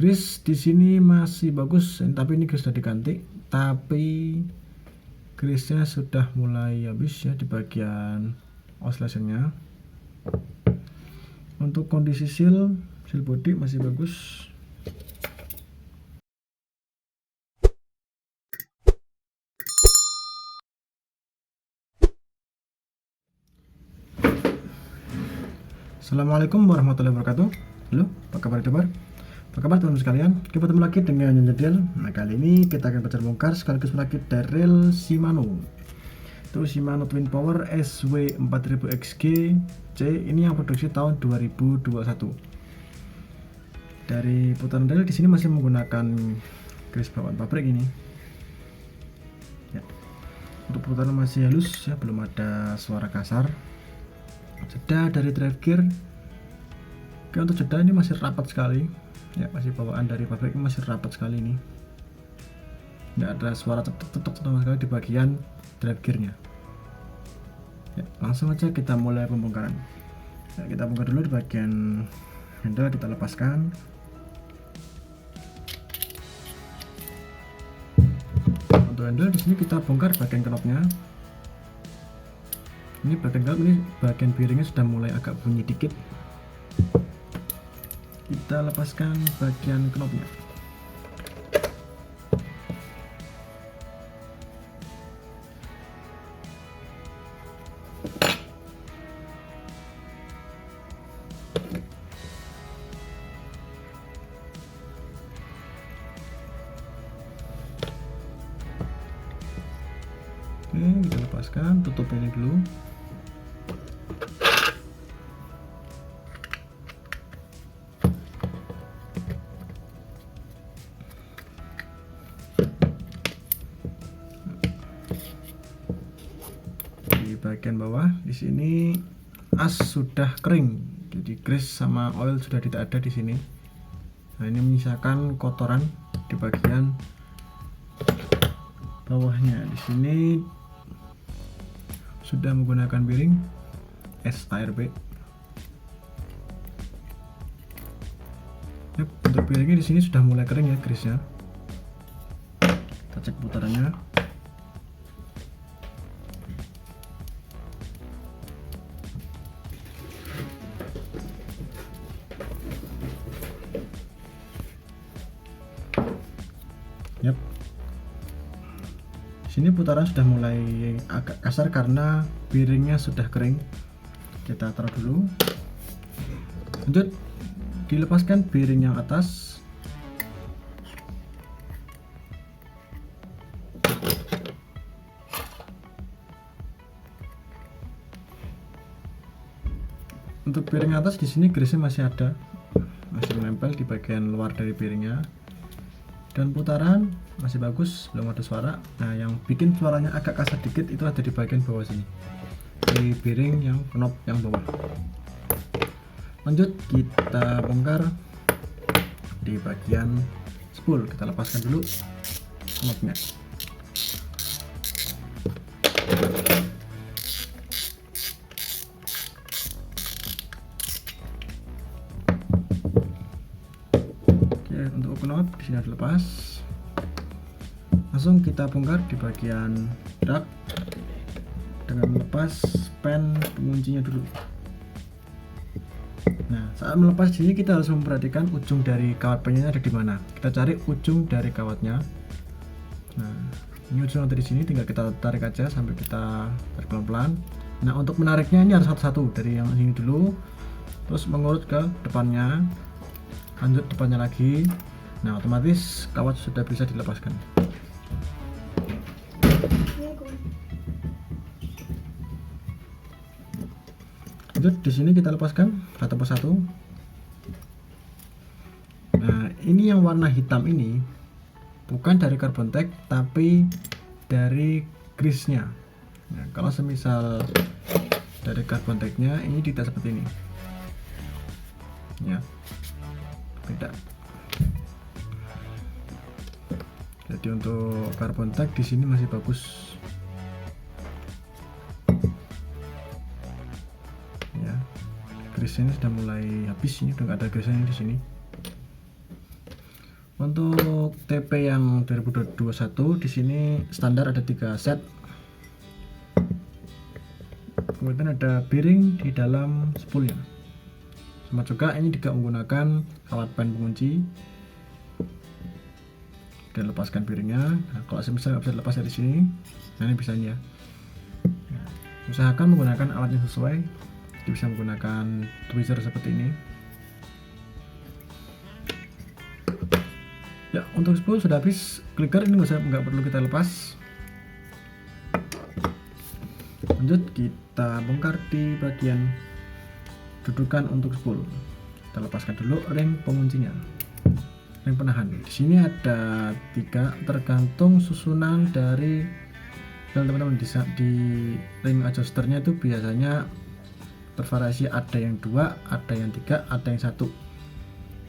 Grease di sini masih bagus, tapi ini grease sudah diganti, tapi grease-nya sudah mulai habis ya di bagian oscillation-nya. Untuk kondisi seal body masih bagus. Assalamualaikum warahmatullahi wabarakatuh. Halo, apa kabar teman? Apa kabar teman-teman sekalian? Kita bertemu lagi dengan Nyendel. Nah, kali ini kita akan bongkar sekaligus merakit dari Shimano. Itu Shimano Twin Power SW4000XG C. Ini yang produksi tahun 2021. Dari putaran rel di sini masih menggunakan grease bawaan pabrik ini. Ya. Untuk putaran masih halus ya, belum ada suara kasar. Jeda dari drive gear. Oke, untuk jeda ini masih rapat sekali ya, masih bawaan dari pabrik ini masih rapat sekali ini, nggak ada suara cetuk sama sekali di bagian drive gearnya ya. Langsung aja kita mulai pembongkaran ya, kita bongkar dulu di bagian handle, kita lepaskan. Untuk handle di sini kita bongkar bagian knopnya. Ini bagian knop, ini bagian bearingnya sudah mulai agak bunyi dikit. Kita lepaskan bagian knopnya. Oke, kita lepaskan, tutup ini dulu. Bagian bawah di sini as sudah kering, jadi grease sama oil sudah tidak ada di sini. Nah, ini menyisakan kotoran di bagian bawahnya. Di sini sudah menggunakan bearing SARB. Yep, untuk bearingnya di sini sudah mulai kering ya grease-nya. Kita cek putarannya. Yap. Sini putaran sudah mulai agak kasar karena bearingnya sudah kering. Kita taruh dulu. Lanjut, dilepaskan bearing yang atas. Untuk bearing atas di sini grease-nya masih ada, masih menempel di bagian luar dari bearingnya. Dan putaran masih bagus, belum ada suara. Nah, yang bikin suaranya agak kasar dikit itu ada di bagian bawah sini, di bearing yang knob yang bawah. Lanjut, kita bongkar di bagian spool. Kita lepaskan dulu knobnya. Untuk knob di sini ada lepas. Langsung kita bongkar di bagian drag dengan melepas pen penguncinya dulu. Nah, saat melepas di sini kita harus memperhatikan ujung dari kawat pennya ada di mana. Kita cari ujung dari kawatnya. Nah, ini ujung ada di sini, tinggal kita tarik aja sampai kita tarik pelan-pelan. Nah, untuk menariknya ini harus satu-satu, dari yang sini dulu, terus mengurut ke depannya. Lanjut depannya lagi. Nah, otomatis kawat sudah bisa dilepaskan. Lanjut di sini kita lepaskan satu persatu. Nah, ini yang warna hitam ini bukan dari carbon tack tapi dari grease-nya. Nah, kalau semisal dari carbon tack-nya ini tidak seperti ini. Ya. Beda. Jadi untuk carbon tack di sini masih bagus. Ya, grease-nya sudah mulai habis, ini udah nggak ada grease-nya di sini. Untuk TP yang 2021 di sini standar ada 3 set. Kemudian ada bearing di dalam spoolnya. Sama juga ini juga menggunakan kawat ban pengunci. Dan lepaskan bearingnya. Nah, kalau misalnya nggak bisa lepas dari sini, nah ini bisanya. Nah, usahakan menggunakan alat yang sesuai. Jadi bisa menggunakan tweezer seperti ini. Ya, untuk spool sudah habis. Clicker ini nggak perlu kita lepas. Lanjut kita bongkar di bagian dudukan untuk spool. Kita lepaskan dulu ring penguncinya, ring penahan. Di sini ada 3, tergantung susunan dari teman-teman. Di ring adjusternya itu biasanya bervariasi, ada yang 2, ada yang 3, ada yang 1.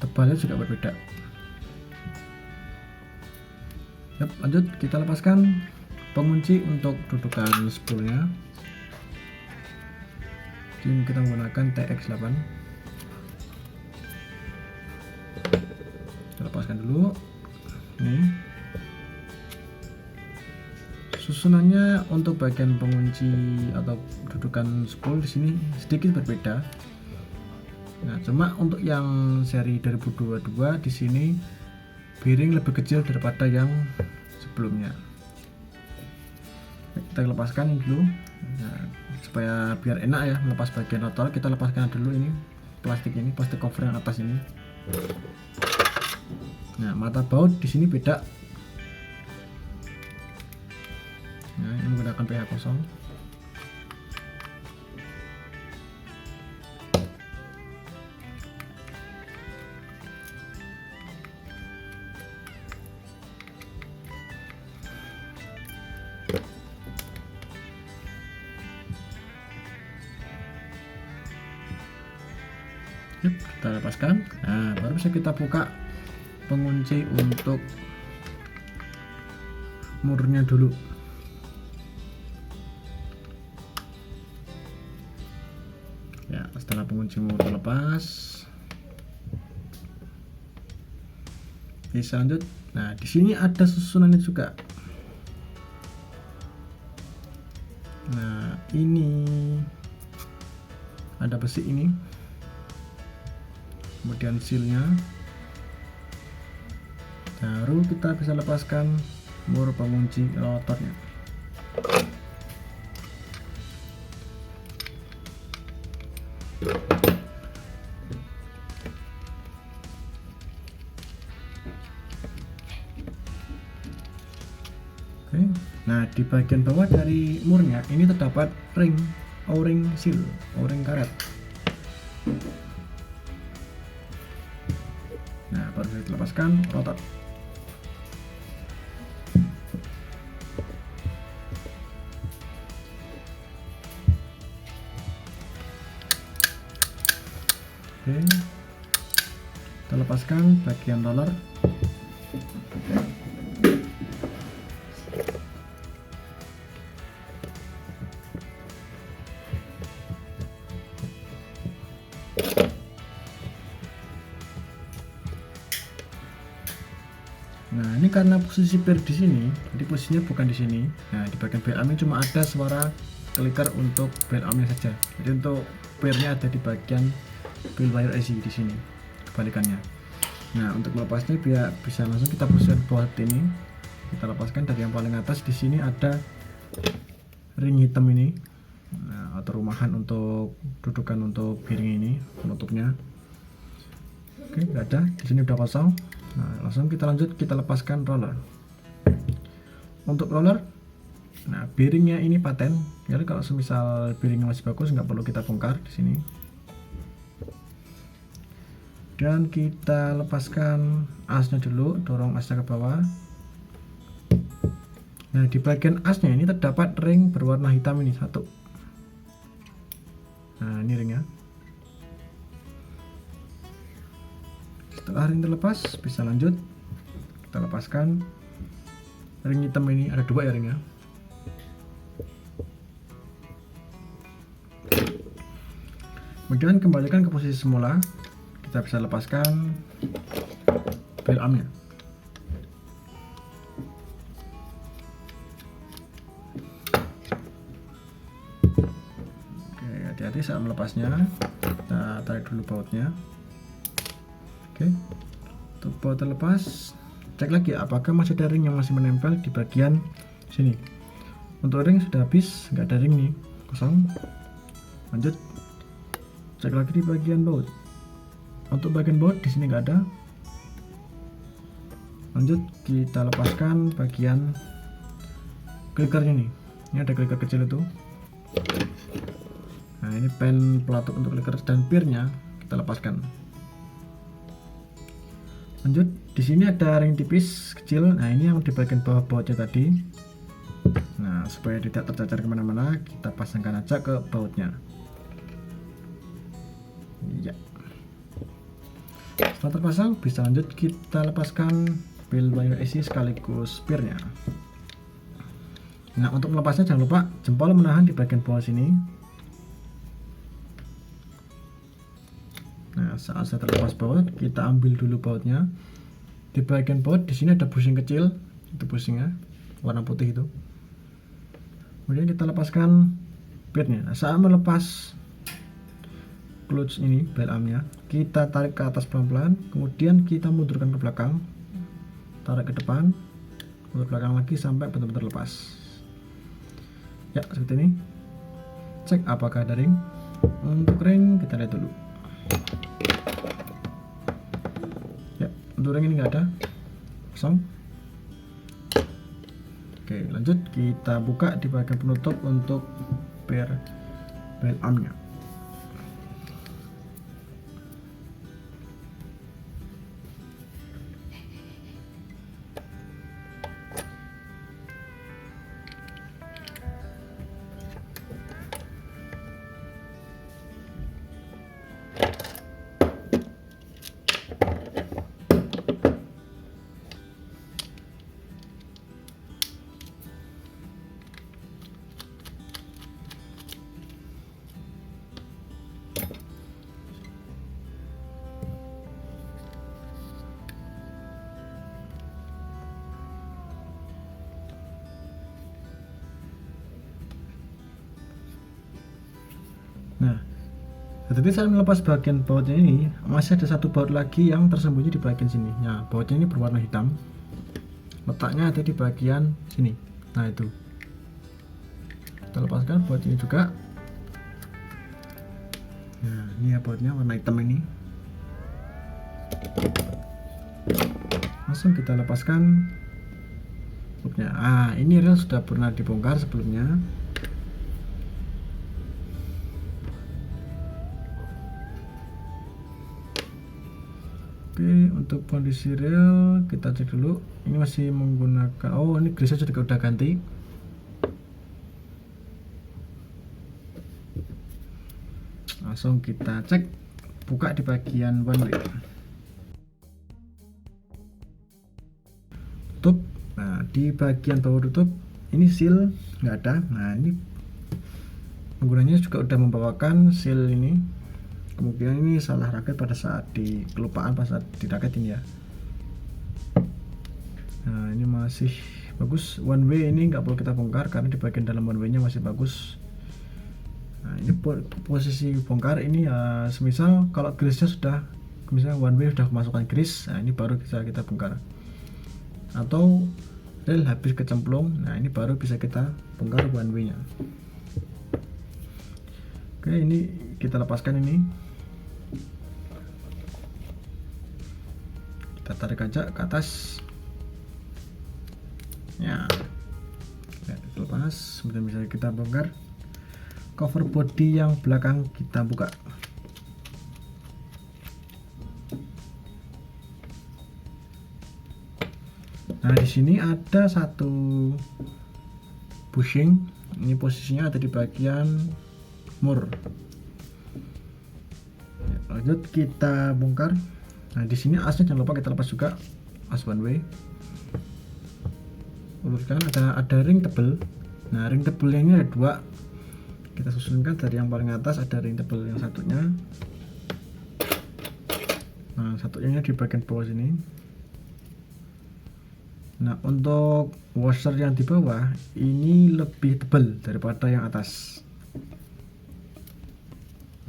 Tebalnya juga berbeda. Yap, lanjut kita lepaskan pengunci untuk dudukan spoolnya. Ini kita menggunakan TX8. Kita lepaskan dulu. Nih. Susunannya untuk bagian pengunci atau dudukan spool di sini sedikit berbeda. Nah, cuma untuk yang seri 2022 di sini bearing lebih kecil daripada yang sebelumnya. Kita lepaskan ini dulu. Nah, supaya biar enak ya melepas bagian rotor, kita lepaskan dulu ini plastik cover yang atas ini. Nah, mata baut di sini beda. Nah, ini menggunakan pH kosong. Yuk, kita lepaskan. Nah, baru bisa kita buka pengunci untuk murnya dulu. Ya, setelah pengunci mur terlepas, bisa lanjut. Nah, di sini ada susunannya juga. Nah, ini ada besi ini, kemudian sealnya, baru kita bisa lepaskan mur pengunci rotornya. Oke, nah di bagian bawah dari murnya ini terdapat ring O-ring seal, O-ring karet. Nah, baru kita lepaskan rotor. Oke, kita lepaskan bagian roller. Nah, ini karena posisi per di sini, jadi posisinya bukan di sini. Nah, di bagian bel armnya cuma ada suara clicker untuk bel armnya saja. Jadi untuk pernya ada di bagian bel wire IC di sini, kebalikannya. Nah, untuk melepasnya biar bisa langsung kita posisikan bawah ini. Kita lepaskan dari yang paling atas. Di sini ada ring hitam ini, nah, atau rumahan untuk dudukan untuk bearing ini, penutupnya. Oke, nggak ada. Di sini udah kosong. Nah, langsung kita lanjut, kita lepaskan roller. Untuk roller, nah bearingnya ini paten. Jadi kalau semisal bearingnya masih bagus, nggak perlu kita bongkar di sini. Dan kita lepaskan asnya dulu, dorong asnya ke bawah. Nah, di bagian asnya ini terdapat ring berwarna hitam ini satu. Nah, ini ringnya. Setelah ring terlepas, bisa lanjut. Kita lepaskan ring hitam ini, ada 2 ya ringnya. Kemudian kembalikan ke posisi semula. Kita bisa lepaskan bel armnya. hati-hati saat melepasnya. Kita tarik dulu bautnya. Oke, untuk baut terlepas, cek lagi apakah masih ada ring yang masih menempel di bagian sini. Untuk ring sudah habis, nggak ada ring nih, kosong. Lanjut, cek lagi di bagian baut. Untuk bagian baut di sini nggak ada. Lanjut, kita lepaskan bagian klikernya nih. Ini ada kliker kecil itu. Nah, ini pen pelatuk untuk kliker dan pirnya kita lepaskan. Lanjut, di sini ada ring tipis kecil. Nah, ini yang di bagian bawah bautnya tadi. Nah, supaya tidak tercacar kemana-mana, kita pasangkan aja ke bautnya. Ya. Setelah terpasang, bisa lanjut kita lepaskan pil wire AC sekaligus pirnya. Nah, untuk melepasnya jangan lupa jempol menahan di bagian bawah sini. Nah, saat saya terlepas baut, kita ambil dulu bautnya. Di bagian baut di sini ada bushing kecil, itu bushingnya warna putih itu. Kemudian kita lepaskan pirnya. Nah, saat melepas clutch ini, bel armnya, kita tarik ke atas pelan-pelan, kemudian kita mundurkan ke belakang, tarik ke depan, mundur belakang lagi sampai benar-benar lepas. Ya, seperti ini. Cek apakah ada ring. Untuk ring kita lihat dulu. Ya, untuk ring ini nggak ada, kosong. Oke, lanjut kita buka di bagian penutup untuk bel armnya. Nah, tetapi saat melepas bagian bautnya ini, masih ada satu baut lagi yang tersembunyi di bagian sini. Nah, bautnya ini berwarna hitam. Letaknya ada di bagian sini. Nah, itu. Kita lepaskan baut ini juga. Nah, ini ya bautnya warna hitam ini. Langsung kita lepaskan bautnya. Ah, ini rel sudah pernah dibongkar sebelumnya. Oke, untuk kondisi rel kita cek dulu. Ini masih menggunakan, oh ini grease juga udah ganti. Langsung kita cek, buka di bagian one way. Tutup. Nah, di bagian bawah tutup ini seal nggak ada. Nah, ini penggunanya juga udah membawakan seal ini. Kemungkinan ini salah rakit pada saat kelupaan pas saat diraketin ya. Nah, ini masih bagus. One way ini nggak perlu kita bongkar karena di bagian dalam one way nya masih bagus. Nah, ini posisi bongkar ini ya, semisal kalau grease nya sudah, misalnya one way sudah kemasukan grease, nah ini baru bisa kita bongkar. Atau rel habis kecemplung, nah ini baru bisa kita bongkar one way nya. Oke, ini kita lepaskan ini. Kita tarik aja ke atas. Ya. Lepas, kemudian bisa kita bongkar. Cover body yang belakang kita buka. Nah, di sini ada satu bushing. Ini posisinya ada di bagian mur. Lanjut kita bongkar. Nah, di sini asnya jangan lupa kita lepas juga, as one way. Urutkan, ada ring tebel. Nah, ring tebelnya ini ada dua. Kita susunkan dari yang paling atas, ada ring tebel yang satunya. Nah, satunya di bagian bawah sini. Nah, untuk washer yang di bawah ini lebih tebal daripada yang atas.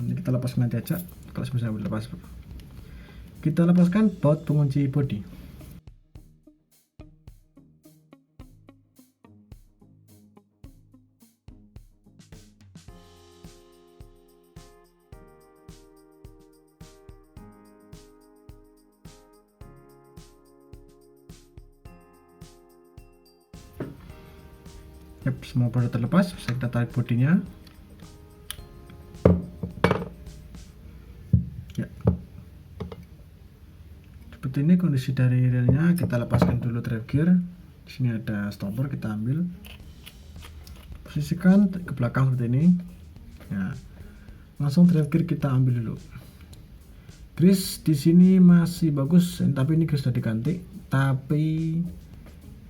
Nanti kita lepaskan nanti aja kalau misalnya udah lepas. Kita lepaskan baut pengunci bodi. Yap, semua baut terlepas, bisa kita tarik bodinya. Ya. Seperti ini kondisi dari relnya. Kita lepaskan dulu drive gear. Di sini ada stopper, kita ambil. Posisikan ke belakang seperti ini. Ya. Langsung drive gear kita ambil dulu. Grease di sini masih bagus, tapi ini grease sudah diganti. Tapi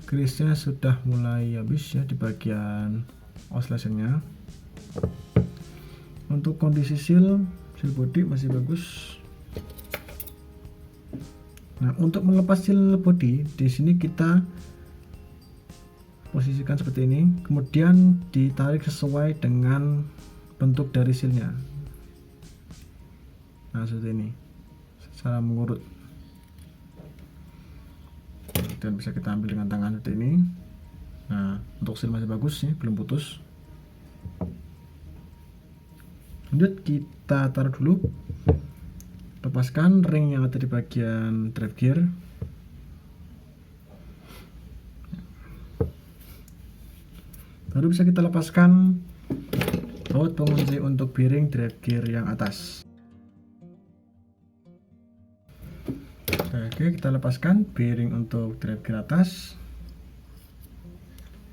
grease-nya sudah mulai habis ya di bagian oscillation-nya. Untuk kondisi seal body masih bagus. Nah, untuk melepas seal body di sini kita posisikan seperti ini, kemudian ditarik sesuai dengan bentuk dari sealnya. Nah, seperti ini, secara mengurut. Dan bisa kita ambil dengan tangan seperti ini. Nah, untuk seal masih bagus sih, belum putus. Lanjut kita taruh dulu. Lepaskan ring yang ada di bagian drive gear. Baru bisa kita lepaskan baut pengunci untuk bearing drive gear yang atas. Oke, kita lepaskan bearing untuk drive gear atas.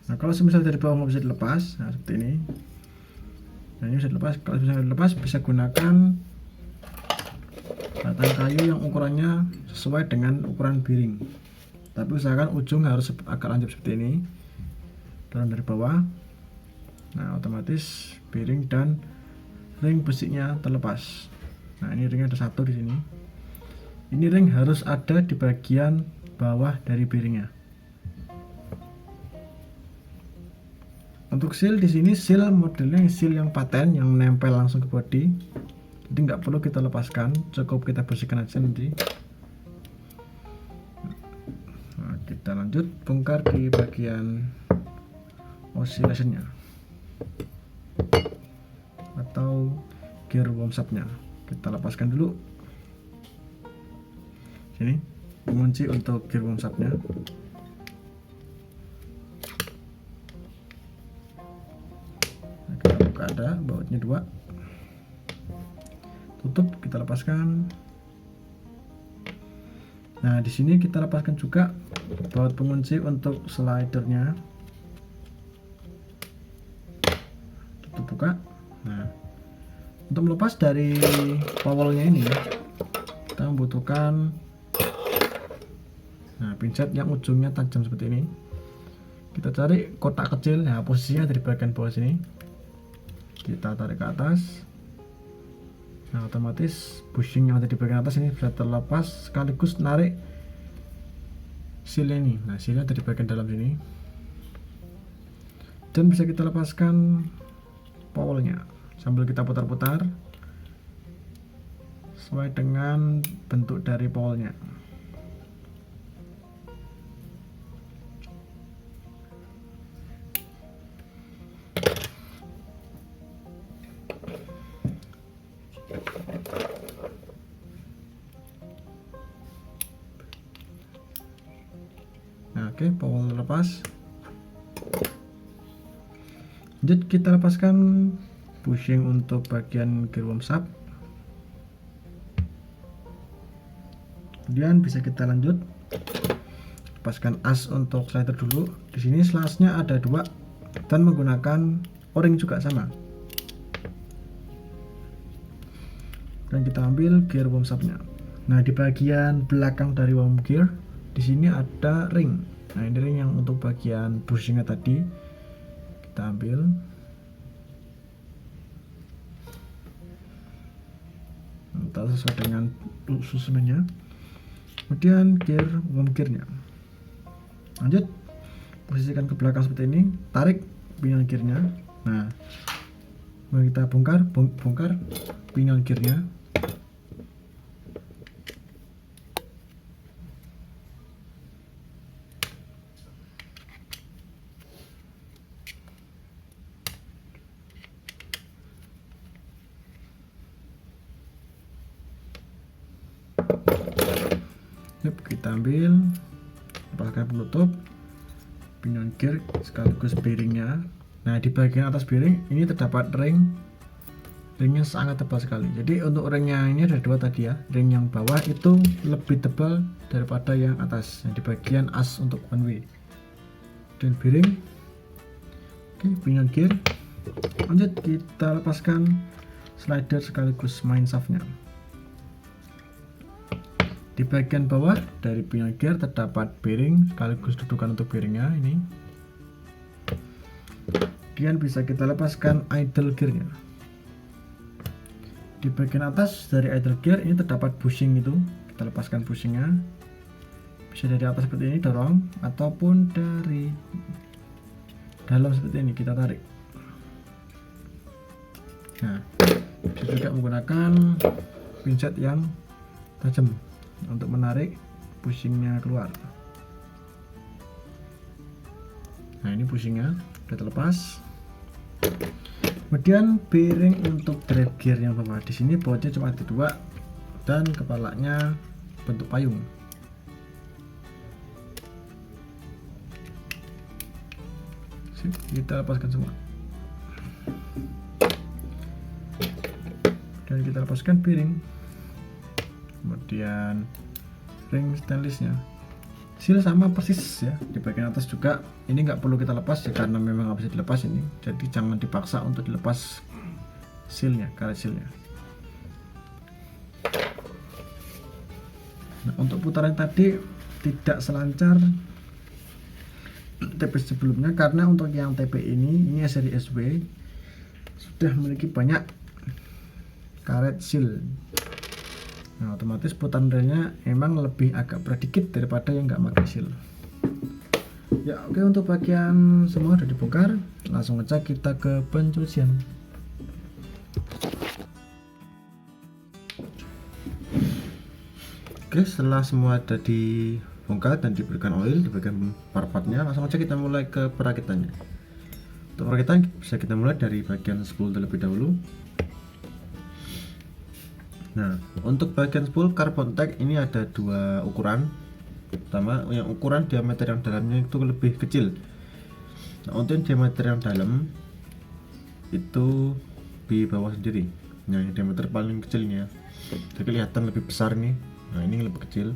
Nah, kalau semisal dari bawah mau bisa dilepas, nah seperti ini. Nah, ini bisa dilepas. Kalau bisa dilepas, bisa gunakan batang kayu yang ukurannya sesuai dengan ukuran bearing. Tapi usahakan ujung harus agak lancip seperti ini. Dorong dari bawah. Nah, otomatis bearing dan ring besinya terlepas. Nah, ini ringnya ada satu di sini. Ini ring harus ada di bagian bawah dari bearingnya. Untuk seal di sini seal modelnya seal yang paten yang nempel langsung ke body. Jadi nggak perlu kita lepaskan, cukup kita bersihkan aja nanti. Nah, kita lanjut bongkar di bagian oscillationnya atau gear warm up-nya. Kita lepaskan dulu. Ini pengunci untuk gear warm up-nya. Nah, kita buka, ada bautnya 2. Tutup, kita lepaskan. Nah, di sini kita lepaskan juga baut pengunci untuk slidernya. Tutup, buka. Nah, untuk melepas dari powelnya ini kita membutuhkan pinset yang ujungnya tajam seperti ini. Kita cari kotak kecil, nah posisinya dari bagian bawah sini. Kita tarik ke atas. Nah, otomatis bushing yang ada di bagian atas ini bisa terlepas sekaligus narik seal ini. Nah, sealnya ada di bagian dalam sini. Dan bisa kita lepaskan powelnya sambil kita putar-putar sesuai dengan bentuk dari powelnya. Nah, oke, powel lepas. Lanjut kita lepaskan bushing untuk bagian gear warm up. Kemudian bisa kita lanjut lepaskan as untuk slider dulu. Di sini slashnya ada 2 dan menggunakan o-ring juga sama. Dan kita ambil gear warm up-nya. Nah, di bagian belakang dari warm gear di sini ada ring. Nah, ini ring yang untuk bagian bushingnya tadi. Kita ambil. Entah sesuai dengan susunannya. Kemudian gear warm gearnya. Lanjut posisikan ke belakang seperti ini. Tarik pinggang gearnya. Nah, mari kita bongkar. pinion gearnya. Yuk, kita ambil, lepaskan penutup pinion gear sekaligus bearingnya. Nah, di bagian atas bearing ini terdapat ringnya sangat tebal sekali. Jadi untuk ringnya ini ada dua tadi ya, ring yang bawah itu lebih tebal daripada yang atas, yang di bagian as untuk one way. Dan bearing, oke, pinion gear. Lanjut kita lepaskan slider sekaligus main shaftnya. Di bagian bawah dari pinion gear terdapat bearing sekaligus dudukan untuk bearingnya ini. Kemudian bisa kita lepaskan idle gearnya. Di bagian atas dari idle gear ini terdapat bushing itu, kita lepaskan bushingnya. Bisa dari atas seperti ini dorong, ataupun dari dalam seperti ini kita tarik. Nah, bisa juga menggunakan pinset yang tajam untuk menarik bushingnya keluar. Nah, ini bushingnya sudah terlepas. Kemudian bearing untuk drive gear yang bawah, di sini bautnya cuma ada dua dan kepalanya bentuk payung. Sip, kita lepaskan semua. Dan kita lepaskan bearing. Kemudian ring stainlessnya, seal sama persis ya. Di bagian atas juga ini nggak perlu kita lepas ya, karena memang nggak bisa dilepas ini. Jadi jangan dipaksa untuk dilepas sealnya, karet sealnya. Nah, untuk putaran tadi tidak selancar TP sebelumnya, karena untuk yang TP ini seri SW sudah memiliki banyak karet seal. Nah, otomatis putaran relnya emang lebih agak berat dikit daripada yang nggak pakai seal. Ya, oke, untuk bagian semua udah dibongkar, langsung aja kita ke pencucian. Oke, setelah semua ada dibongkar dan diberikan oil di bagian part-partnya, langsung aja kita mulai ke perakitannya. Untuk perakitan bisa kita mulai dari bagian spool terlebih dahulu. Nah, untuk bagian spool carbon tag ini ada dua ukuran. Pertama, yang ukuran diameter yang dalamnya itu lebih kecil. Nah, untuk diameter yang dalam itu di bawah sendiri. Nah, yang diameter paling kecilnya, jadi kelihatan lebih besar nih. Nah, ini lebih kecil.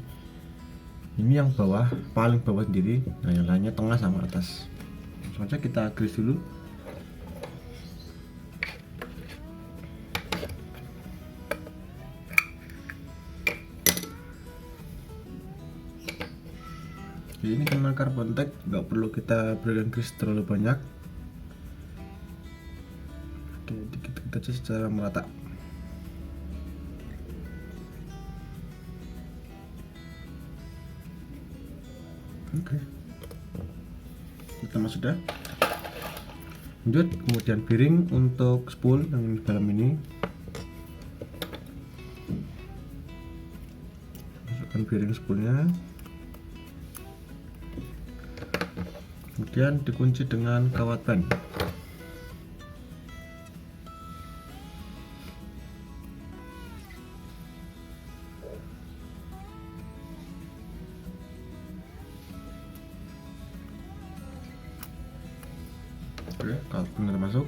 Ini yang bawah, paling bawah sendiri. Nah, yang lainnya tengah sama atas. Langsung aja kita grease dulu. Jadi ini karena carbon tag nggak perlu kita berikan grease terlalu banyak. Oke, dikit-dikit aja secara merata. Oke, pertama sudah. Lanjut, kemudian bearing untuk spool yang di dalam ini, masukkan bearing spoolnya. Kemudian dikunci dengan kawat ban. Oke, kawat ban masuk.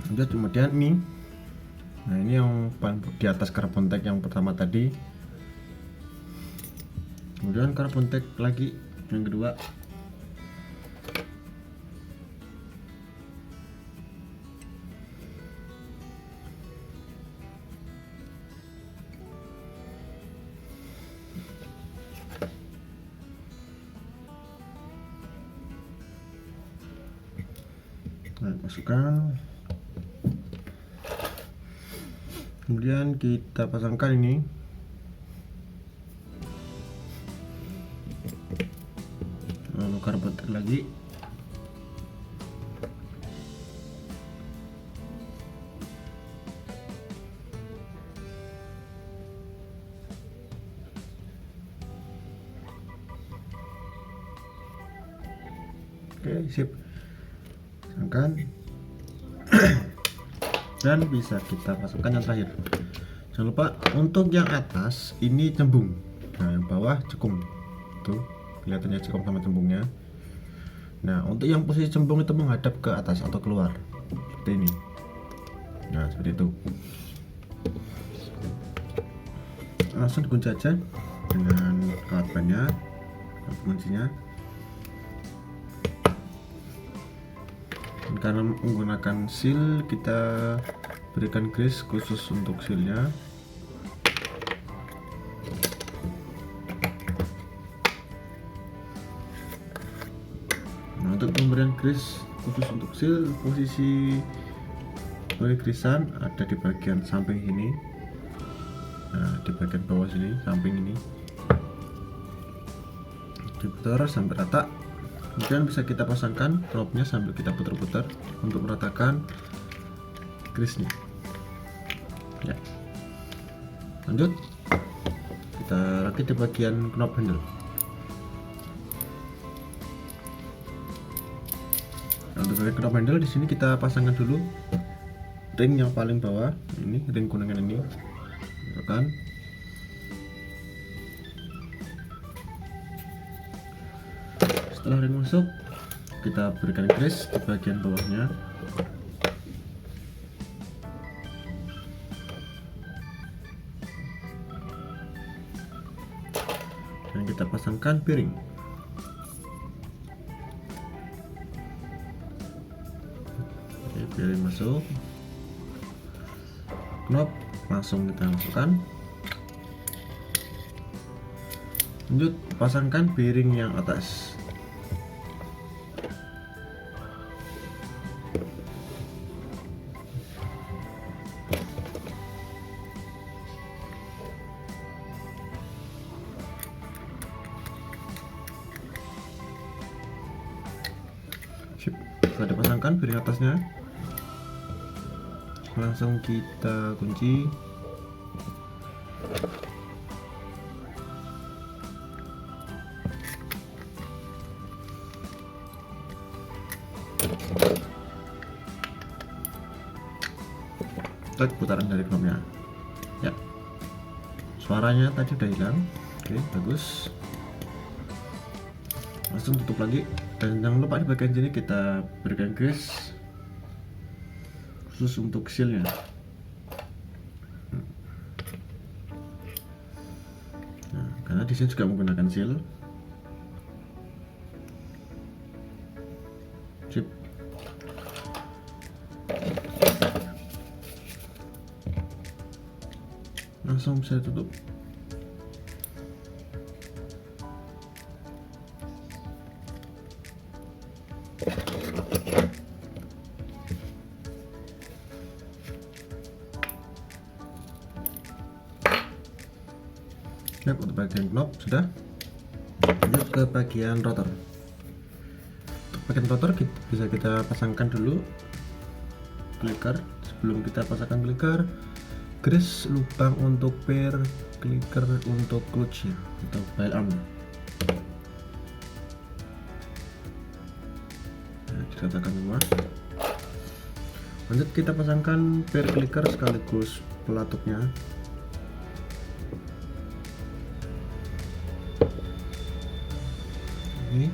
Lanjut, kemudian ini, nah ini yang paling di atas carbon tag yang pertama tadi. Kemudian carbon tag lagi yang kedua. Nah, masukkan. Kemudian kita pasangkan ini. Lalu carbon tag lagi. Oke, sip. Pasangkan. Dan bisa kita masukkan yang terakhir. Jangan lupa untuk yang atas ini cembung, nah yang bawah cekung. Tuh kelihatannya cekung sama cembungnya. Nah untuk yang posisi cembung itu menghadap ke atas atau keluar seperti ini. Nah seperti itu. Langsung dikunci aja dengan kawat bannya, kuncinya. Dan karena menggunakan seal, kita berikan grease khusus untuk sealnya. Nah untuk pemberian grease khusus untuk seal, posisi greasean ada di bagian samping sini. Nah di bagian bawah sini, samping ini diputar sampai rata. Kemudian bisa kita pasangkan knobnya sambil kita putar-putar untuk meratakan grease-nya. Ya. Lanjut, kita rakit di bagian knob handle. Nah, untuk bagian knob handle di sini kita pasangkan dulu ring yang paling bawah, ini ring kuningan ini, kan? Setelah ring masuk, kita berikan grease di bagian bawahnya. Dan kita pasangkan bearing. Oke, bearing masuk. Knob langsung kita masukkan. Lanjut, pasangkan bearing yang atas. Sudah dipasangkan bearing atasnya, langsung kita kunci. Tarik putaran dari knobnya. Ya, suaranya tadi udah hilang. Oke, bagus. Langsung tutup lagi. Dan jangan lupa di bagian sini kita berikan grease khusus untuk sealnya. Nah, karena di sini juga menggunakan seal. Sip. Langsung bisa tutup. Untuk bagian knob sudah. Lanjut ke bagian rotor. Untuk bagian rotor bisa kita pasangkan dulu clicker. Sebelum kita pasangkan clicker, grease lubang untuk pair, clicker untuk clutch atau file arm. Nah, diratakan semua. Lanjut kita pasangkan pair clicker sekaligus pelatupnya. Ini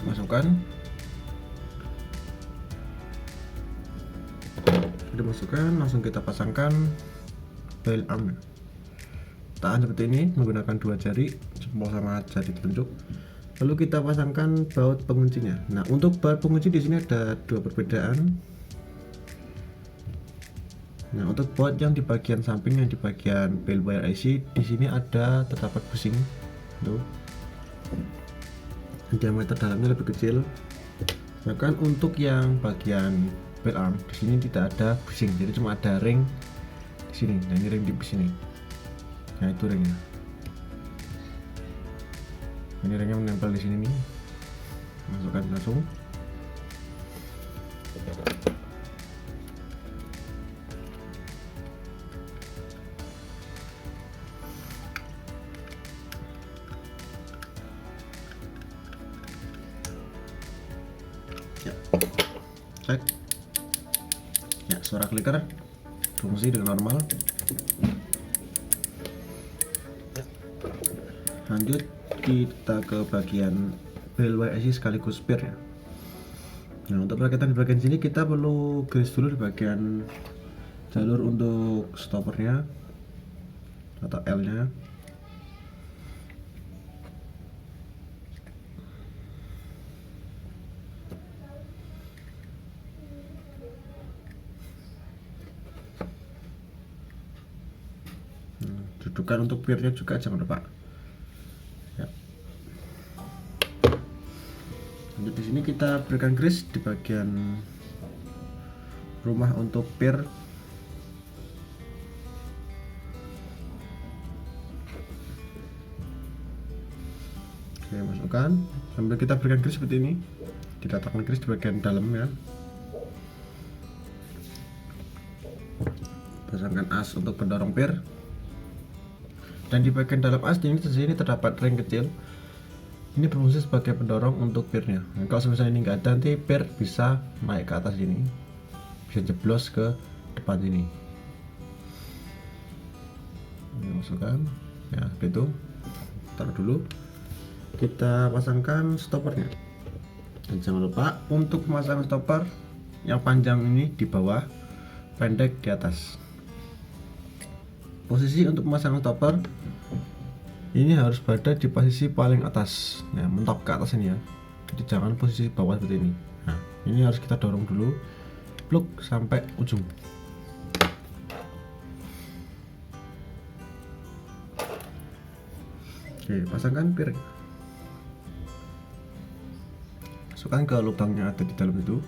masukkan, dimasukkan, langsung kita pasangkan file arm. Tahan seperti ini menggunakan dua jari, jempol sama jari telunjuk. Lalu kita pasangkan baut penguncinya. Nah untuk baut pengunci di sini ada dua perbedaan. Nah untuk baut yang di bagian samping, yang di bagian bell wire IC, di sini ada terdapat bushing. Tuh. Diameter dalamnya lebih kecil. Bahkan untuk yang bagian bell arm di sini tidak ada bushing, jadi cuma ada ring di sini. Nah ini ring di sini. Nah itu ringnya. Ini ringnya menempel di sini nih. Masukkan langsung. Ya, cek. Ya, suara clicker fungsi dengan normal. Lanjut kita ke bagian bel WSI sekaligus spear ya. Nah, untuk perakitan di bagian sini kita perlu grease dulu di bagian jalur untuk stoppernya atau L nya. Dudukan untuk peernya juga jangan lupa ya. Lanjut di sini kita berikan grease di bagian rumah untuk peer. Oke, masukkan sambil kita berikan grease seperti ini. Diletakkan grease di bagian dalam ya. Pasangkan as untuk pendorong peer. Dan di bagian dalam as ini di sini terdapat ring kecil. Ini berfungsi sebagai pendorong untuk peernya. Nah, kalau misalnya ini enggak ada, nanti peer bisa naik ke atas ini, bisa jeblos ke depan sini. Ini masukkan, ya begitu. Taruh dulu. Kita pasangkan stoppernya. Dan jangan lupa untuk memasang stopper yang panjang ini di bawah, pendek di atas. Posisi untuk memasang stopper ini harus berada di posisi paling atas ya, mentok ke atas ini ya, jadi jangan posisi bawah seperti ini. Nah, ini harus kita dorong dulu plug sampai ujung. Oke, pasangkan peer, masukkan ke lubang yang ada di dalam itu,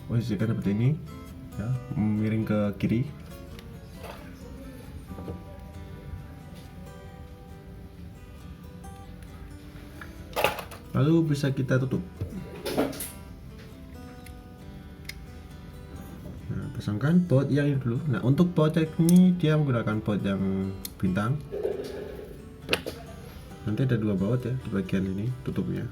posisikan seperti ini ya, miring ke kiri. Lalu bisa kita tutup. Nah, pasangkan baut yang ini dulu. Nah, untuk baut ini dia menggunakan baut yang bintang. Nanti ada dua baut ya di bagian ini tutupnya.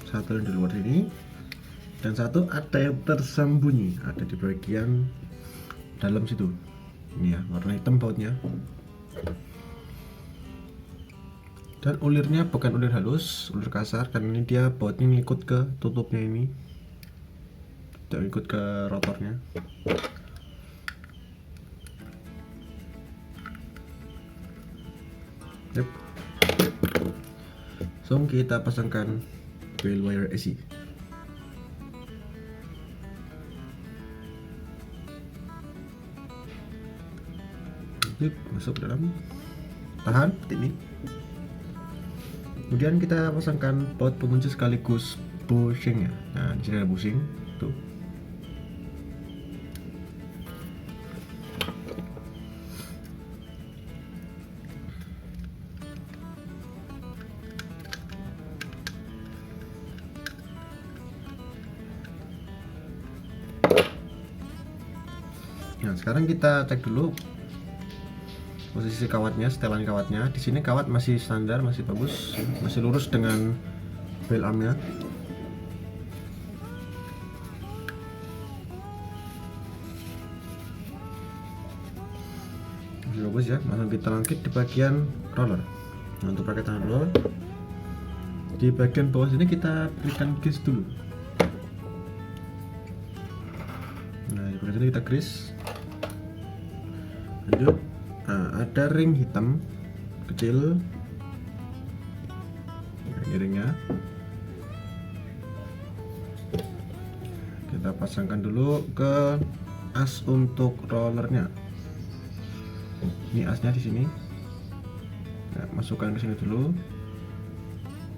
Satu yang di luar sini dan satu ada yang tersembunyi, ada di bagian dalam situ. Ini ya, warna hitam bautnya. Dan ulirnya bukan ulir halus, ulir kasar, karena ini dia bautnya ngikut ke tutupnya ini, tidak ikut ke rotornya. Yep. So kita pasangkan bel wire AC. Yep, masuk ke dalam, tahan seperti ini. Kemudian kita pasangkan baut pengunci sekaligus bushing ya. Nah, di sini ada bushing tuh. Nah, sekarang kita cek dulu posisi kawatnya, setelan kawatnya. Di sini kawat masih standar, masih bagus, masih lurus dengan bel armnya. Masih bagus ya. Langsung kita langkit di bagian roller. Nah, untuk perakitan roller di bagian bawah sini kita berikan grease dulu. Nah, di bagian sini kita grease. Lanjut. Nah, ada ring hitam kecil, ini ringnya. Kita pasangkan dulu ke as untuk rollernya. Ini asnya di sini. Nah, masukkan ke sini dulu.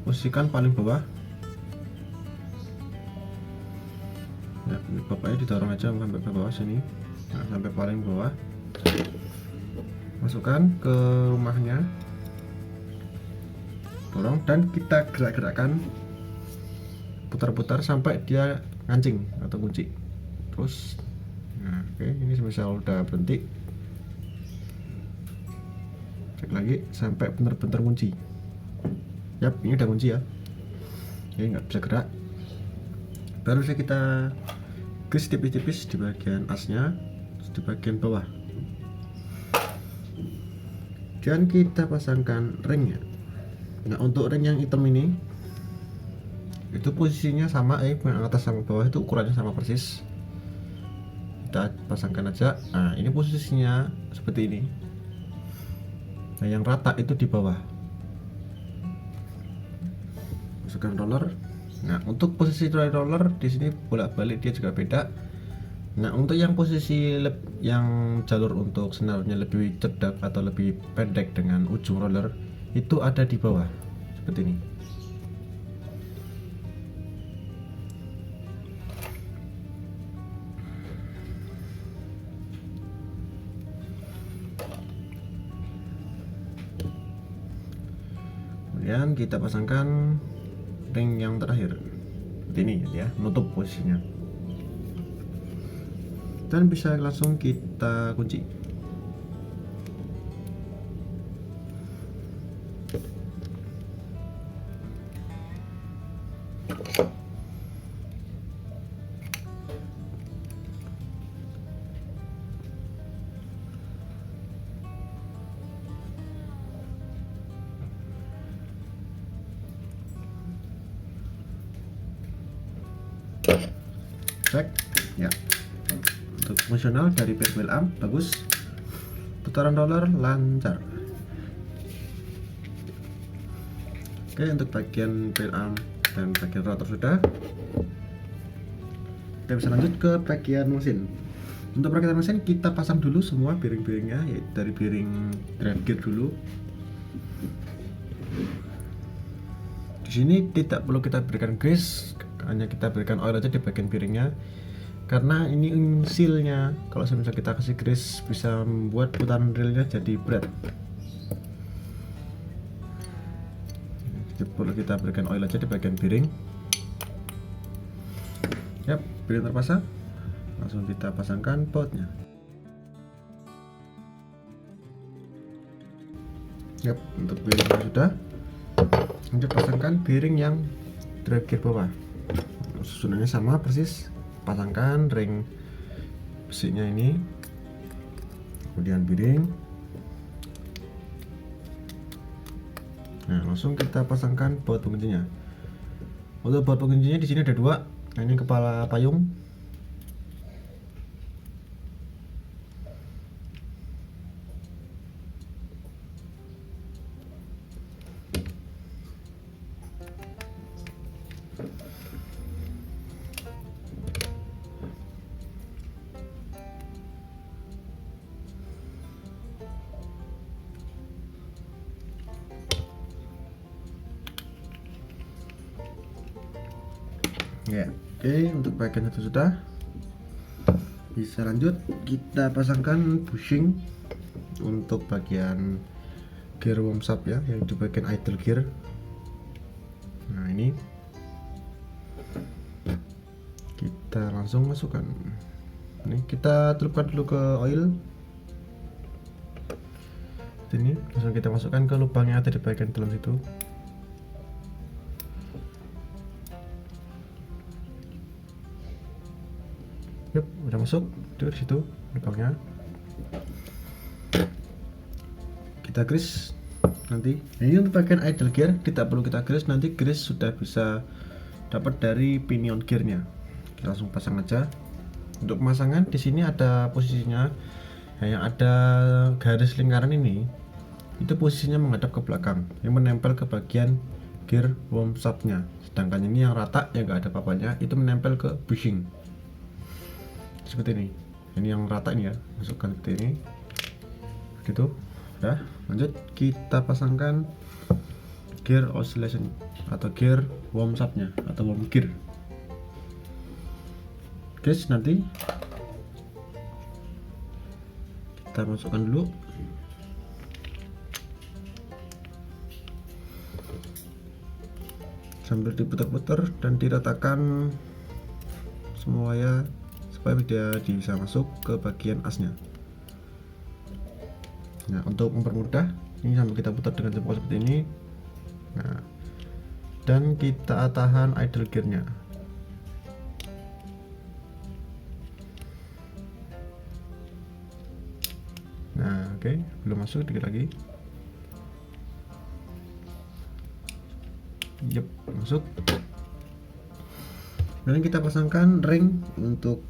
Posisikan paling bawah. Nah, ini bapaknya didorong aja sampai ke bawah sini. Nah, sampai paling bawah. Masukkan ke rumahnya, dorong dan kita gerak-gerakkan, putar-putar sampai dia ngancing atau kunci. Terus, nah oke, ini misal udah berhenti, cek lagi sampai benar-benar kunci. Yap, ini udah kunci ya, jadi nggak bisa gerak. Baru saja kita grease tipis-tipis di bagian asnya, di bagian bawah, dan kita pasangkan ringnya. Nah, untuk ring yang hitam ini itu posisinya sama, yang atas sama bawah itu ukurannya sama persis. Kita pasangkan aja. Nah, ini posisinya seperti ini. Nah, yang rata itu di bawah. Masukkan roller. Nah, untuk posisi roller di sini bolak-balik dia juga beda. Nah, untuk yang posisi yang jalur untuk senarnya lebih cedak atau lebih pendek dengan ujung roller itu ada di bawah seperti ini. Kemudian kita pasangkan ring yang terakhir seperti ini ya, menutup posisinya, dan bisa langsung kita kunci. Cek ya, untuk fungsional dari bel arm bagus, putaran roller lancar. Oke, untuk bagian bel arm dan bagian rotor sudah. Kita bisa lanjut ke bagian mesin. Untuk bagian mesin kita pasang dulu semua bearing-bearingnya, yaitu dari bearing drive gear dulu. Di sini tidak perlu kita berikan grease, hanya kita berikan oil aja di bagian bearingnya, karena ini sealnya. Kalau misalnya kita kasih grease bisa membuat putaran relnya jadi berat. Jadi perlu kita berikan oil aja di bagian bearing. Yap, bearing terpasang, langsung kita pasangkan bautnya. Yap, untuk bearing sudah. Lanjut pasangkan bearing yang drive gear bawah. Susunannya sama persis. Pasangkan ring besinya ini, kemudian bearing. Nah, langsung kita pasangkan baut penguncinya. Untuk baut penguncinya di sini ada dua. Nah, ini kepala payung. Ya, oke, untuk bagian itu sudah. Bisa lanjut kita pasangkan bushing untuk bagian gear warm up ya, yang di bagian idle gear. Nah, ini kita langsung masukkan. Ini kita celupkan dulu ke oil. Ini langsung kita masukkan ke lubang yang ada di bagian dalam situ. Yuk, udah masuk di situ lubangnya. Kita grease nanti. Ini untuk bagian idle gear tidak perlu kita grease, nanti grease sudah bisa dapat dari pinion gearnya. Kita langsung pasang aja. Untuk pemasangan di sini ada posisinya, yang ada garis lingkaran ini itu posisinya menghadap ke belakang, yang menempel ke bagian gear warm up-nya. Sedangkan ini yang rata yang enggak ada papanya itu menempel ke bushing. Seperti ini. Ini yang rata ini ya, masukkan seperti ini. Begitu. Udah, lanjut kita pasangkan gear oscillation atau gear warm up-nya atau warm gear. Guys, nanti kita masukkan dulu. Sambil diputar-putar dan diratakan semua ya, supaya dia bisa masuk ke bagian asnya. Nah, untuk mempermudah ini sambil kita putar dengan jempol seperti ini. Nah, dan kita tahan idle gearnya. Nah, oke, belum masuk, dikit lagi. Yep, masuk. Dan kita pasangkan ring untuk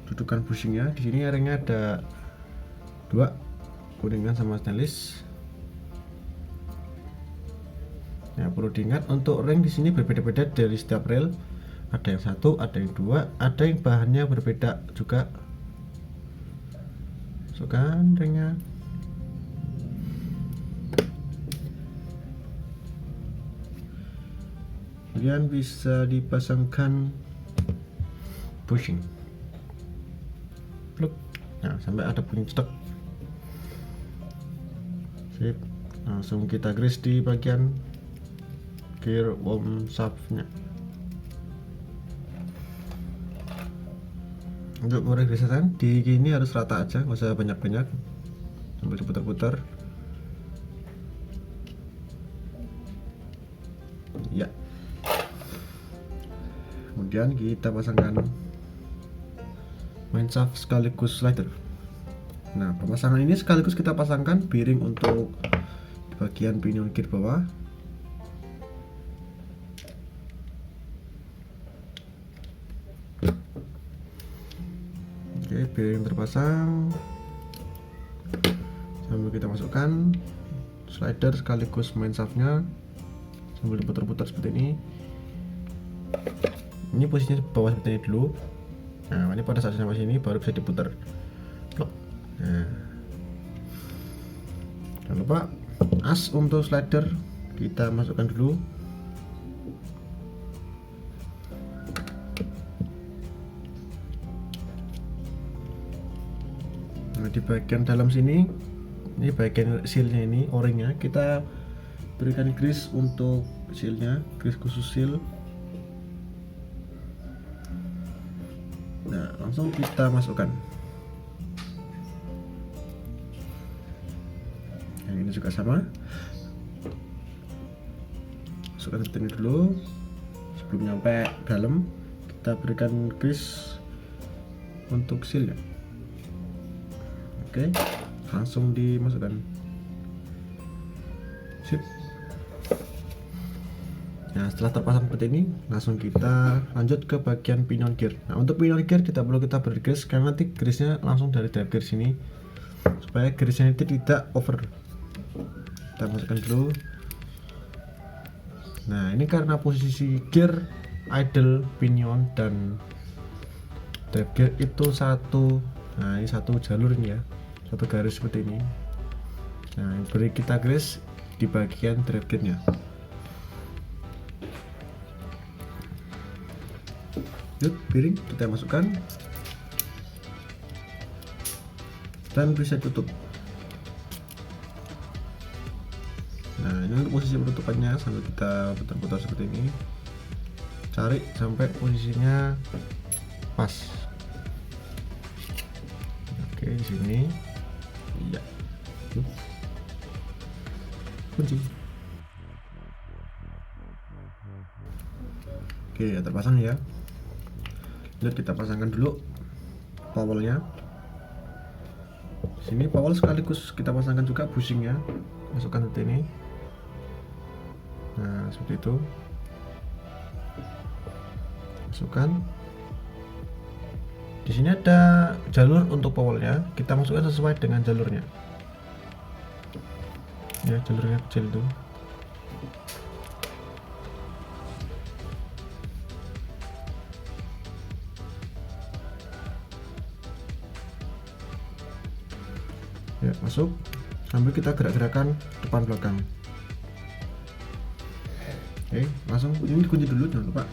dudukan bushingnya. Di sini ringnya ada 2, kuningan sama stainless. Ya, perlu diingat untuk ring di sini berbeda-beda dari setiap rel. Ada yang 1, ada yang 2, ada yang bahannya berbeda juga. Masukkan ringnya. Kemudian bisa dipasangkan bushing. Plug. Nah, sampai ada bunyi cetek. Sip. Langsung kita grease di bagian gear worm shaft-nya. Untuk meregreskan di gini harus rata aja, nggak usah banyak-banyak, sambil diputar-putar. Ya. Kemudian kita pasangkan main shaft sekaligus slider. Nah, pemasangan ini sekaligus kita pasangkan bearing untuk di bagian pinion gear bawah. Oke, bearing terpasang. Sambil kita masukkan slider sekaligus main shaftnya, sambil diputar-putar seperti ini. Ini posisinya bawah seperti ini dulu. Nah, ini pada saat sampai sini baru bisa diputar. Nah, jangan lupa as untuk slider kita masukkan dulu. Nah, di bagian dalam sini, ini bagian sealnya, ini o-ringnya, kita berikan grease untuk sealnya, grease khusus seal. Nah, langsung kita masukkan. Yang ini juga sama, masukkan seperti ini dulu. Sebelum nyampe dalam, kita berikan grease untuk sealnya. Oke, langsung dimasukkan. Sip. Nah, setelah terpasang seperti ini, langsung kita lanjut ke bagian pinion gear. Nah, untuk pinion gear tidak perlu kita beri grease, karena nanti grease-nya langsung dari drive gear sini, supaya grease-nya itu tidak over. Kita masukkan dulu. Nah, ini karena posisi gear, idle, pinion, dan drive gear itu satu. Nah, ini satu jalur ini ya, satu garis seperti ini. Nah, beri kita grease di bagian drive gear-nya. Yuk, piring kita masukkan dan bisa tutup. Nah, ini untuk posisi penutupannya, sambil kita putar-putar seperti ini, cari sampai posisinya pas. Oke, di sini, iya, kunci. Oke, ya terpasang ya. Lihat, kita pasangkan dulu powelnya. Sini powel sekaligus kita pasangkan juga bushingnya, masukkan seperti ini. Nah, seperti itu. Masukkan. Di sini ada jalur untuk powelnya, kita masukkan sesuai dengan jalurnya. Ya, jalurnya kecil itu. Ya, masuk, sambil kita gerak-gerakan depan belakang. Oke, langsung ini dikunci dulu, jangan lupa.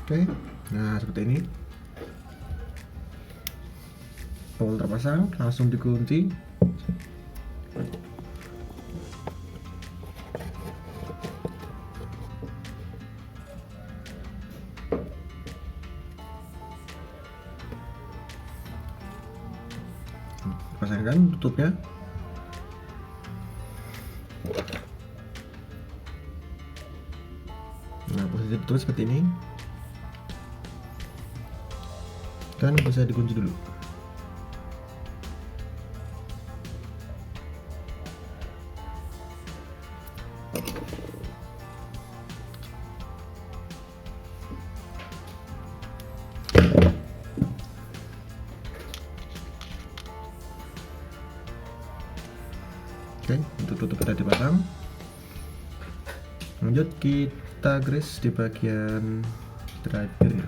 Oke, nah seperti ini. Bawal terpasang, langsung dikunci. Pasangkan tutupnya. Nah, posisi tutup seperti ini. Dan bisa dikunci dulu. Oke, untuk tutup sudah dipasang. Lanjut kita grease di bagian drivernya.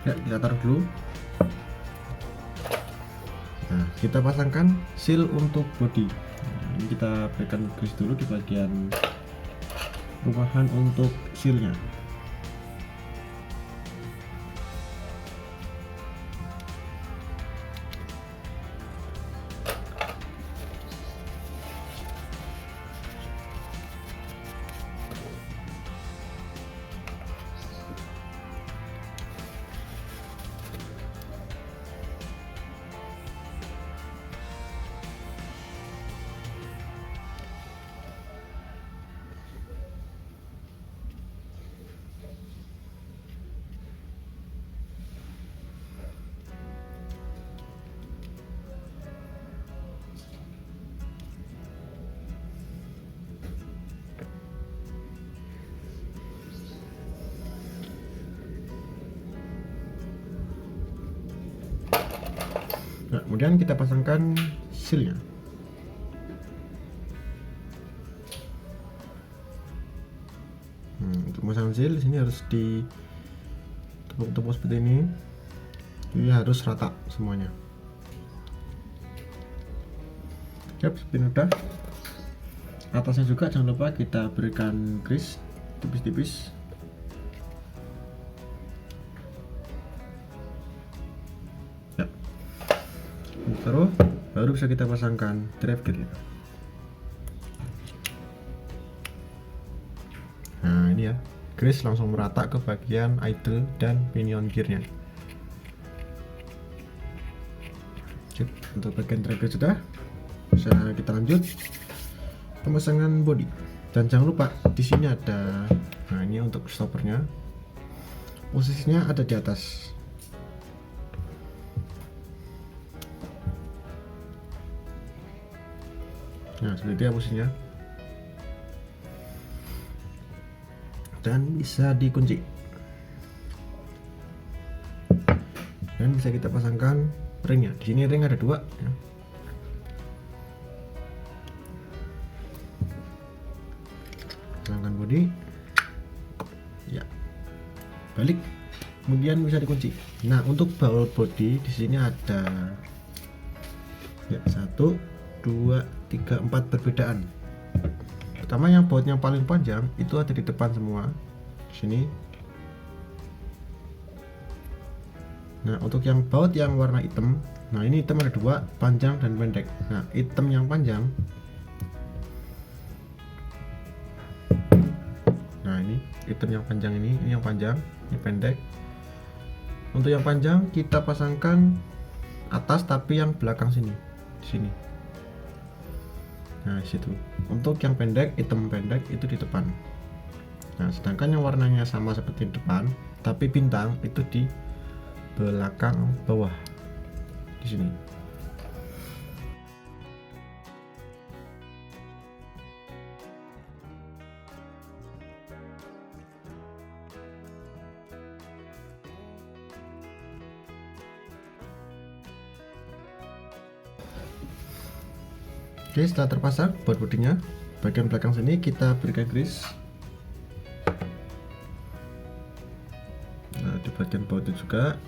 Ya, kita taruh dulu. Nah, kita pasangkan seal untuk body. Nah, ini kita berikan grease dulu di bagian rumahan untuk sealnya. Nah, kemudian kita pasangkan sealnya. Untuk memasang seal di sini harus ditepuk-tepuk seperti ini. Jadi harus rata semuanya. Yap, seperti ini udah. Atasnya juga jangan lupa kita berikan grease tipis-tipis. Ya. Taruh, baru bisa kita pasangkan drive gear. Nah, ini ya, grease langsung merata ke bagian idle dan pinion gearnya. Sip, untuk bagian drive gear sudah. Bisa kita lanjut pemasangan body. Dan jangan lupa di sini ada, nah ini untuk stoppernya. Posisinya ada di atas. Nah, seperti itu ya posisinya. Dan bisa dikunci. Dan bisa kita pasangkan ringnya. Di sini ring ada 2 ya. Pasangkan body. Ya. Balik. Kemudian bisa dikunci. Nah, untuk baut body di sini ada ya 1 2 3 4 perbedaan. Pertama, yang baut yang paling panjang itu ada di depan semua di sini. Nah, untuk yang baut yang warna hitam, nah ini hitam ada 2, panjang dan pendek. Nah, hitam yang panjang, nah ini hitam yang panjang, ini yang panjang, ini pendek. Untuk yang panjang kita pasangkan atas tapi yang belakang sini, di sini. Nah, situ. Untuk yang pendek, hitam pendek itu di depan. Nah, sedangkan yang warnanya sama seperti depan, tapi bintang itu di belakang bawah, di sini. Oke, setelah terpasang baut bodinya, bagian belakang sini kita berikan grease. Nah, di bagian bautnya juga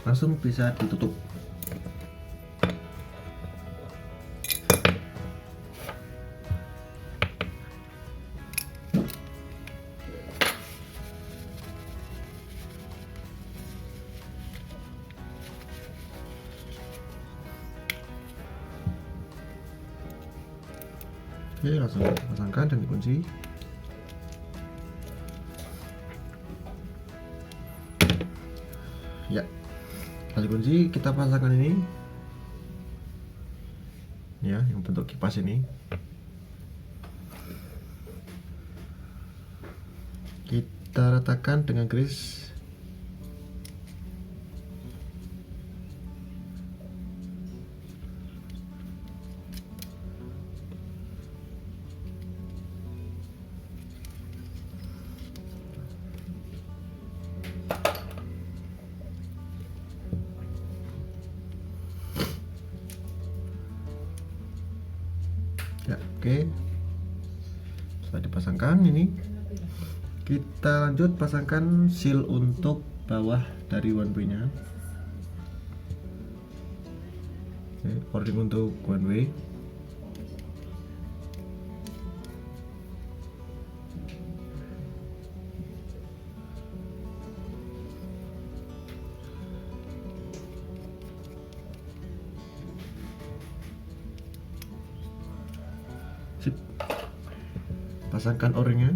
langsung bisa ditutup. Oke, langsung pasangkan dan dikunci. Ya, kali kunci kita pasangkan ini ya, yang bentuk kipas ini. Kita ratakan dengan grease. Ya, oke. Setelah dipasangkan ini, kita lanjut pasangkan seal untuk bawah dari one way nya. Oke, o-ring untuk one way. Sip. Pasangkan o-ringnya.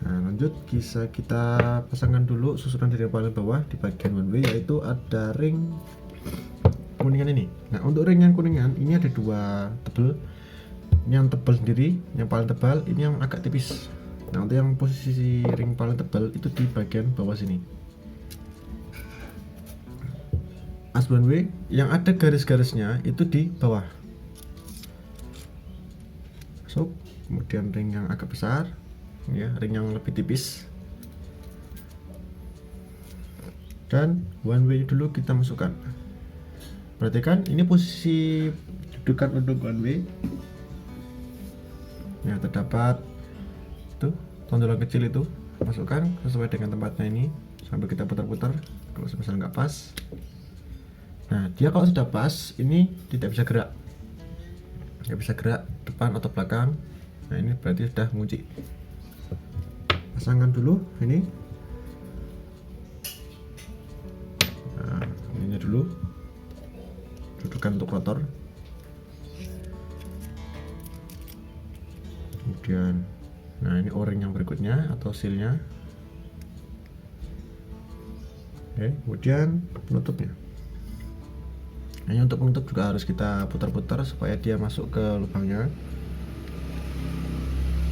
Nah, lanjut kita pasangkan dulu susunan dari yang paling bawah di bagian one way, yaitu ada ring kuningan ini. Nah, untuk ring yang kuningan ini ada dua tebal. Ini yang tebal sendiri, yang paling tebal, ini yang agak tipis. Nah, untuk yang posisi ring paling tebal itu di bagian bawah sini. As one way yang ada garis-garisnya itu di bawah. So, kemudian ring yang agak besar, ya, ring yang lebih tipis. Dan one way dulu kita masukkan. Perhatikan ini posisi dudukan untuk one way. Ya, terdapat tuh tonjolan kecil itu, masukkan sesuai dengan tempatnya ini sampai kita putar-putar. Kalau misalnya nggak pas, nah dia kalau sudah pas ini tidak bisa gerak, nggak bisa gerak depan atau belakang. Nah, ini berarti sudah mengunci. Pasangkan dulu ini. Nah, ininya dulu, dudukan untuk rotor. Kemudian, nah ini o-ring yang berikutnya atau sealnya. Oke, kemudian penutupnya. Nah, ini untuk penutup juga harus kita putar-putar supaya dia masuk ke lubangnya.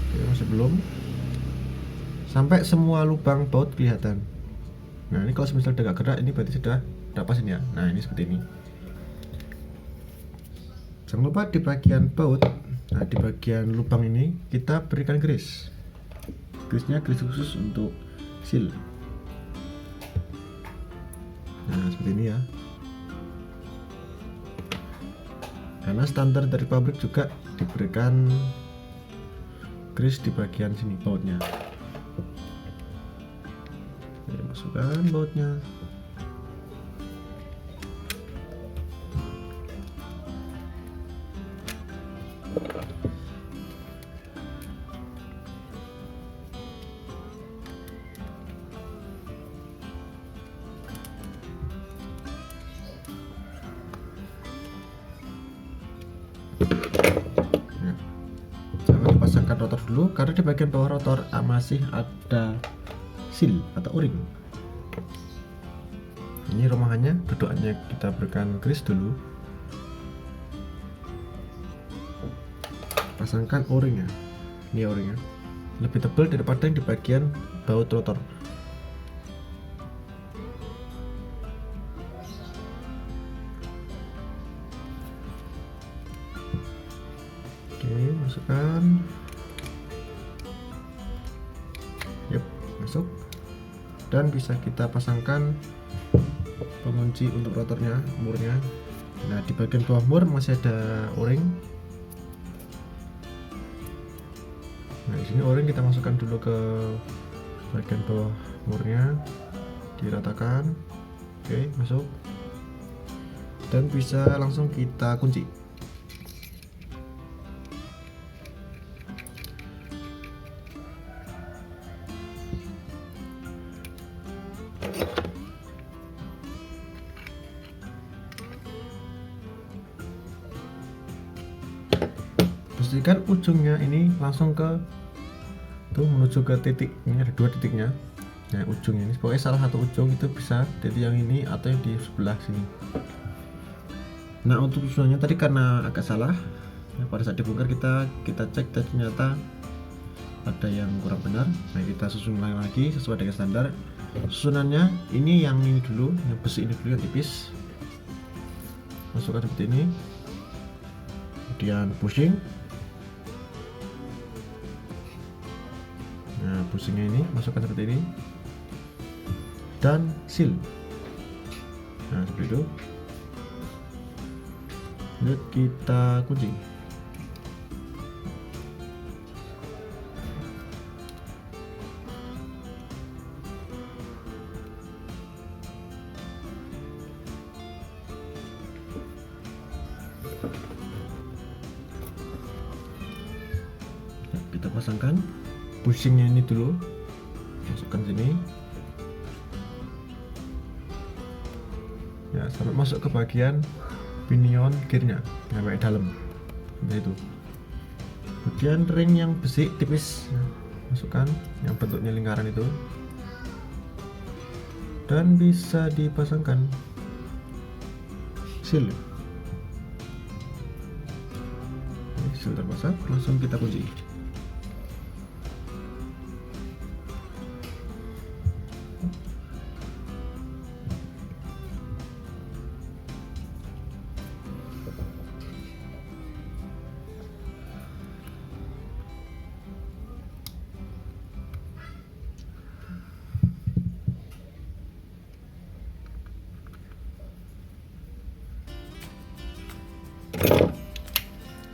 Oke, masih belum. Sampai semua lubang baut kelihatan. Nah, ini kalau misalnya udah gak gerak, ini berarti sudah pas ini ya. Nah, ini seperti ini. Jangan lupa di bagian baut, nah di bagian lubang ini kita berikan grease. Grease-nya grease khusus untuk seal. Nah, seperti ini ya. Karena standar dari pabrik juga diberikan grease di bagian sini bautnya. Oke, masukkan bautnya. Nah, jangan dipasangkan rotor dulu karena di bagian bawah rotor masih ada seal atau o-ring. Ini romahannya, dudukannya kita berikan grease dulu. Pasangkan o-ringnya. Ini o-ringnya lebih tebal daripada yang di bagian baut rotor. Oke, masukkan. Yep, masuk. Dan bisa kita pasangkan pengunci untuk rotornya, murnya. Nah, di bagian bawah mur masih ada o-ring. Nah, di sini o-ring kita masukkan dulu ke bagian bawah murnya, diratakan. Oke, masuk. Dan bisa langsung kita kunci. Pastikan ujungnya ini langsung ke tuh, menuju ke titik. Ini ada 2 titiknya. Nah, ujungnya ini pokoknya salah satu ujung itu bisa titik yang ini atau yang di sebelah sini. Nah, untuk susunannya tadi karena agak salah ya, pada saat dibongkar kita cek dan ternyata ada yang kurang benar. Nah, kita susun lagi sesuai dengan standar. Susunannya ini yang ini dulu, yang besi ini dulu yang tipis, masukkan seperti ini, kemudian bushing. Nah, bushingnya ini masukkan seperti ini, dan seal. Nah, seperti itu. Lalu kita kunci. Kita pasangkan bushingnya ini dulu, masukkan sini ya, sampai masuk ke bagian pinion gearnya sampai dalam seperti itu. Kemudian ring yang besi tipis ya, masukkan yang bentuknya lingkaran itu, dan bisa dipasangkan seal. Seal terpasang, langsung kita kunci.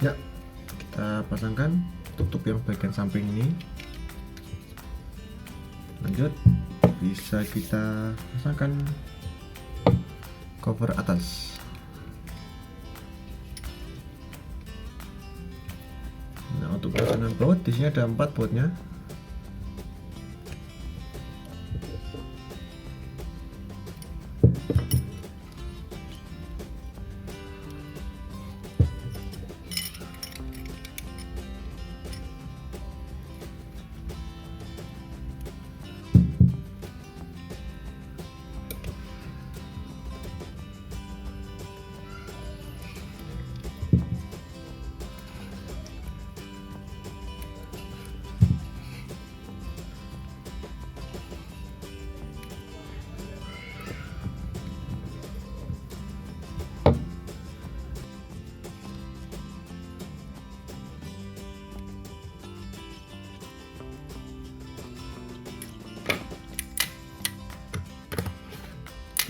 Ya, kita pasangkan tutup yang bagian samping ini. Lanjut, bisa kita pasangkan cover atas. Nah, untuk pasangan baut di sini ada 4 bautnya.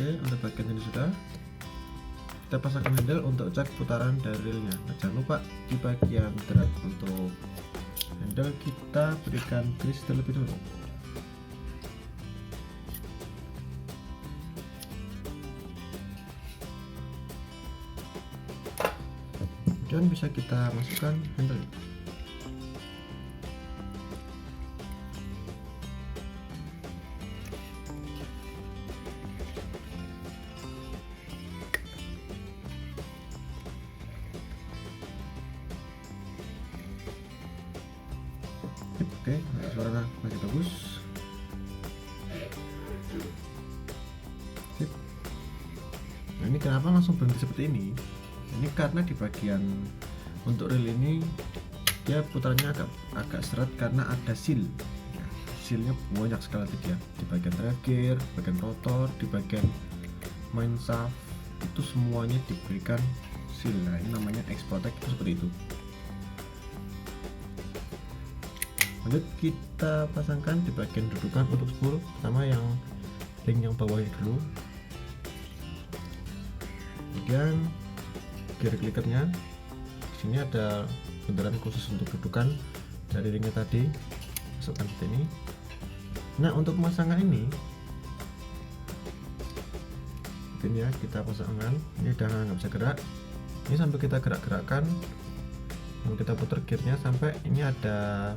Oke, untuk bagian ini sudah. Kita pasangkan handle untuk cek putaran dari reelnya. Nah, jangan lupa di bagian thread untuk handle kita berikan grease terlebih dulu. Kemudian bisa kita masukkan handle. Oke, suaranya masih bagus. Sip. Nah, ini kenapa langsung berhenti seperti ini? Ini karena di bagian untuk reel ini dia putarannya agak seret karena ada seal. Ya, sealnya banyak sekali dia di bagian drive gear, bagian rotor, di bagian main shaft itu semuanya diberikan seal. Nah, ini namanya X-Protect itu seperti itu. Lanjut kita pasangkan di bagian dudukan untuk spool, pertama yang ring yang bawahnya dulu. kemudian gear clickernya. Di sini ada bundaran khusus untuk dudukan dari ringnya tadi, masukkan seperti ini. Nah, untuk pemasangan ini ya, kita pasangkan. Ini udah nggak bisa gerak. Ini sampai kita gerak-gerakkan, lalu kita putar gearnya sampai ini ada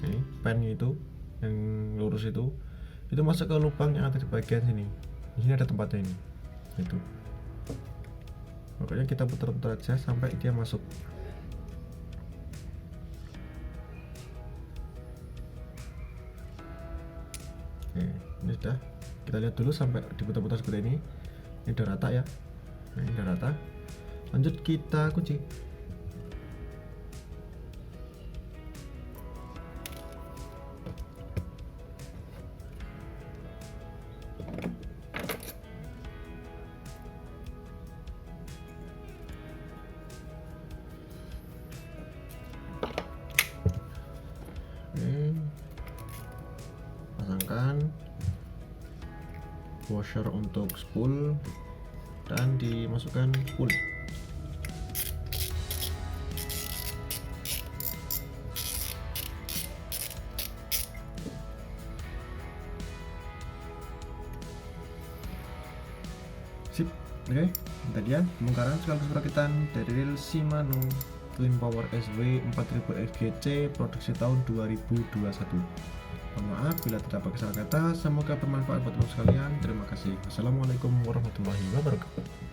ini pennya itu yang lurus itu masuk ke lubang yang ada di bagian sini. Di sini ada tempatnya ini. Itu. Pokoknya kita putar-putar aja sampai dia masuk. Oke, ini sudah. Kita lihat dulu sampai diputar-putar seperti ini. Ini udah rata ya. Nah, ini udah rata. Lanjut kita kunci. Pasangkan washer untuk spool dan dimasukkan spool. Sip. Oke, tadi ya pembongkaran sekaligus perakitan dari reel Shimano Twin Power SW 4000 FGC produksi tahun 2021. Mohon maaf bila terdapat kesalahan kata. Semoga bermanfaat buat teman sekalian. Terima kasih. Assalamualaikum warahmatullahi wabarakatuh.